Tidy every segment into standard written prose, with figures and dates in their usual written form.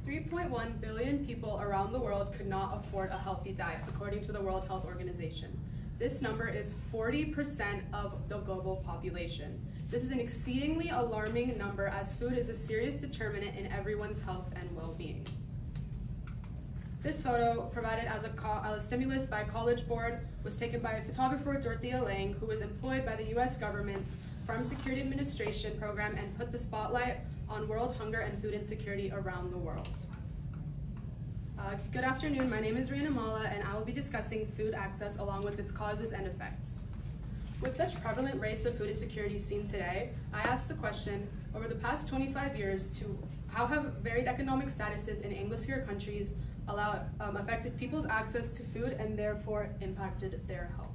3.1 billion people around the world could not afford a healthy diet, according to the World Health Organization. This number is 40% of the global population. This is an exceedingly alarming number, as food is a serious determinant in everyone's health and well-being. This photo, provided as a stimulus by College Board, was taken by photographer Dorothea Lange, who was employed by the US government's Farm Security Administration program and put the spotlight on world hunger and food insecurity around the world. Good afternoon, my name is Rihanna Mala, and I will be discussing food access along with its causes and effects. With such prevalent rates of food insecurity seen today, I asked the question, over the past 25 years, how have varied economic statuses in Anglosphere countries affected people's access to food and therefore impacted their health?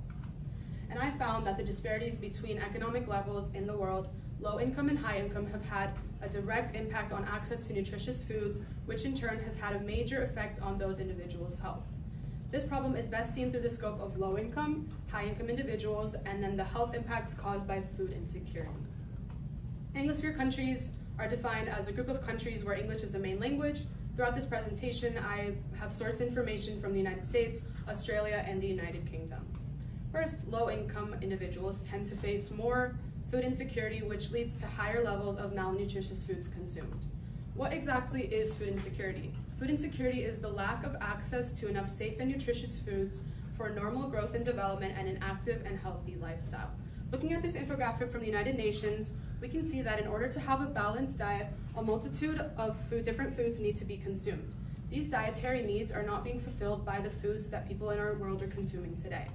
And I found that the disparities between economic levels in the world, low income and high income, have had a direct impact on access to nutritious foods, which in turn has had a major effect on those individuals' health. This problem is best seen through the scope of low income, high income individuals, and then the health impacts caused by food insecurity. Anglosphere countries are defined as a group of countries where English is the main language. Throughout this presentation, I have sourced information from the United States, Australia, and the United Kingdom. First, low-income individuals tend to face more food insecurity, which leads to higher levels of malnutritious foods consumed. What exactly is food insecurity? Food insecurity is the lack of access to enough safe and nutritious foods for normal growth and development and an active and healthy lifestyle. Looking at this infographic from the United Nations, we can see that in order to have a balanced diet, a multitude of different foods need to be consumed. These dietary needs are not being fulfilled by the foods that people in our world are consuming today.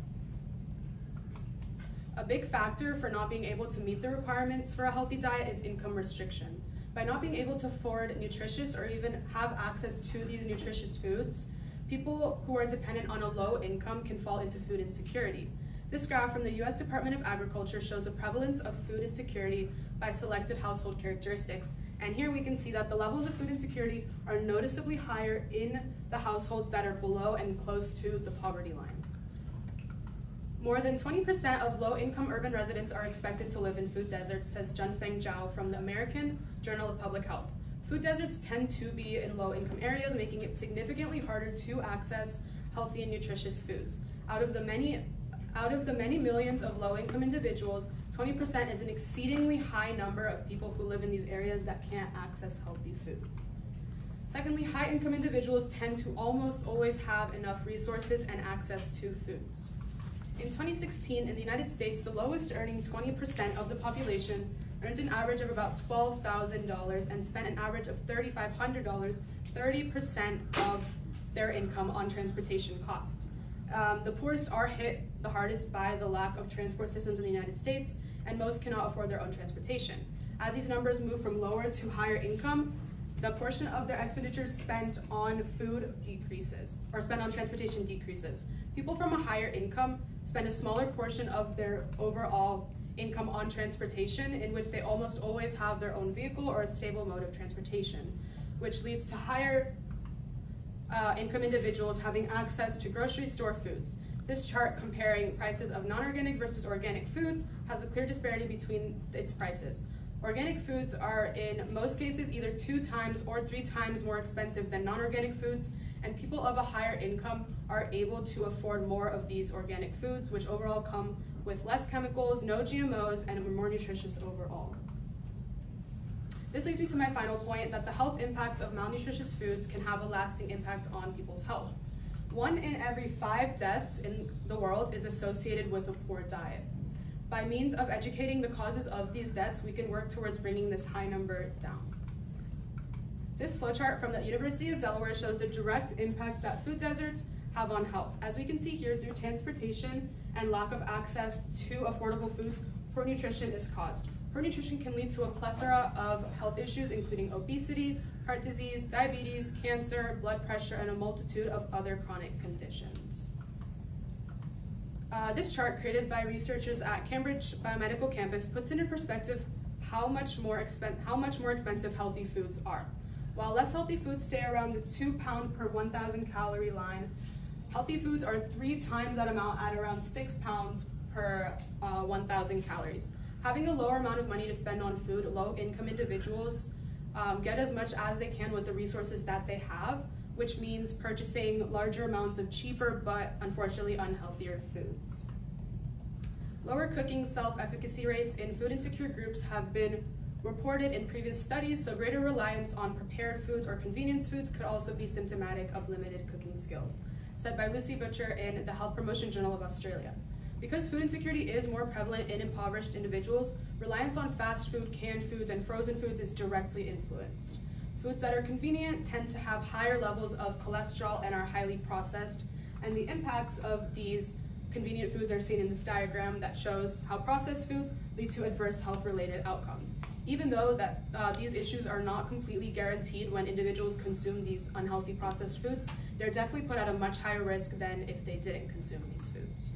A big factor for not being able to meet the requirements for a healthy diet is income restriction. By not being able to afford nutritious or even have access to these nutritious foods, people who are dependent on a low income can fall into food insecurity. This graph from the US Department of Agriculture shows the prevalence of food insecurity by selected household characteristics. And here we can see that the levels of food insecurity are noticeably higher in the households that are below and close to the poverty line. More than 20% of low-income urban residents are expected to live in food deserts, says Junfeng Zhao from the American Journal of Public Health. Food deserts tend to be in low-income areas, making it significantly harder to access healthy and nutritious foods. Out of the many millions of low-income individuals, 20% is an exceedingly high number of people who live in these areas that can't access healthy food. Secondly, high-income individuals tend to almost always have enough resources and access to foods. In 2016, in the United States, the lowest earning 20% of the population earned an average of about $12,000 and spent an average of $3,500, 30% of their income on transportation costs. The poorest are hit the hardest by the lack of transport systems in the United States, and most cannot afford their own transportation. As these numbers move from lower to higher income, the portion of their expenditures spent on food decreases, or spent on transportation decreases. People from a higher income spend a smaller portion of their overall income on transportation, in which they almost always have their own vehicle or a stable mode of transportation, which leads to higher income individuals having access to grocery store foods. This chart comparing prices of non-organic versus organic foods has a clear disparity between its prices. Organic foods are in most cases either 2 times or 3 times more expensive than non-organic foods, and people of a higher income are able to afford more of these organic foods, which overall come with less chemicals, no GMOs, and are more nutritious overall. This leads me to my final point, that the health impacts of malnutritious foods can have a lasting impact on people's health. 1 in every 5 deaths in the world is associated with a poor diet. By means of educating the causes of these deaths, we can work towards bringing this high number down. This flowchart from the University of Delaware shows the direct impact that food deserts have on health. As we can see here, through transportation and lack of access to affordable foods, poor nutrition is caused. Poor nutrition can lead to a plethora of health issues, including obesity, heart disease, diabetes, cancer, blood pressure, and a multitude of other chronic conditions. This chart, created by researchers at Cambridge Biomedical Campus, puts into perspective how much more expensive healthy foods are. While less healthy foods stay around the 2 pound per 1,000 calorie line, healthy foods are 3 times that amount at around 6 pounds per 1,000 calories. Having a lower amount of money to spend on food, low-income individuals get as much as they can with the resources that they have, which means purchasing larger amounts of cheaper but unfortunately unhealthier foods. Lower cooking self-efficacy rates in food insecure groups have been reported in previous studies, so greater reliance on prepared foods or convenience foods could also be symptomatic of limited cooking skills, said by Lucy Butcher in the Health Promotion Journal of Australia. Because food insecurity is more prevalent in impoverished individuals, reliance on fast food, canned foods, and frozen foods is directly influenced. Foods that are convenient tend to have higher levels of cholesterol and are highly processed, and the impacts of these convenient foods are seen in this diagram that shows how processed foods lead to adverse health-related outcomes. Even though that these issues are not completely guaranteed when individuals consume these unhealthy processed foods, they're definitely put at a much higher risk than if they didn't consume these foods.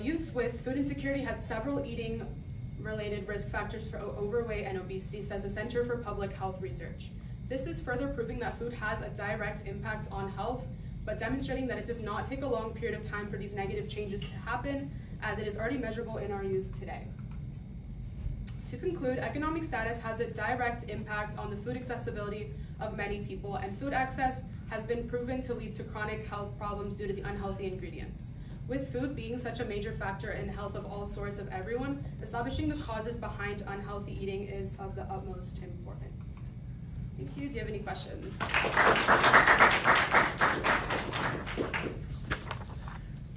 Youth with food insecurity had several eating-related risk factors for overweight and obesity, says the Center for Public Health Research. This is further proving that food has a direct impact on health, but demonstrating that it does not take a long period of time for these negative changes to happen, as it is already measurable in our youth today. To conclude, economic status has a direct impact on the food accessibility of many people, and food access has been proven to lead to chronic health problems due to the unhealthy ingredients. With food being such a major factor in the health of all sorts of everyone, establishing the causes behind unhealthy eating is of the utmost importance. Thank you. Do you have any questions?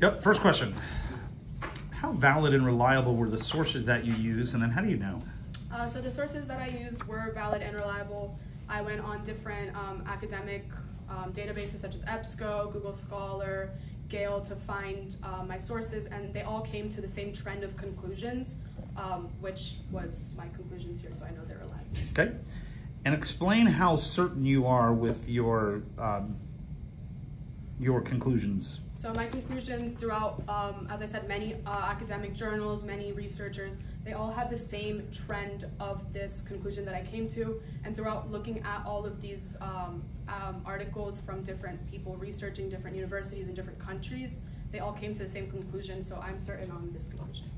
Yep, first question. How valid and reliable were the sources that you used, and then how do you know? So the sources that I used were valid and reliable. I went on different academic databases such as EBSCO, Google Scholar, Gale to find my sources, and they all came to the same trend of conclusions, which was my conclusions here, so I know they're reliable. Okay. And explain how certain you are with your conclusions. So my conclusions throughout, as I said, many academic journals, many researchers, they all had the same trend of this conclusion that I came to. And throughout looking at all of these articles from different people researching different universities in different countries, they all came to the same conclusion. So I'm certain on this conclusion.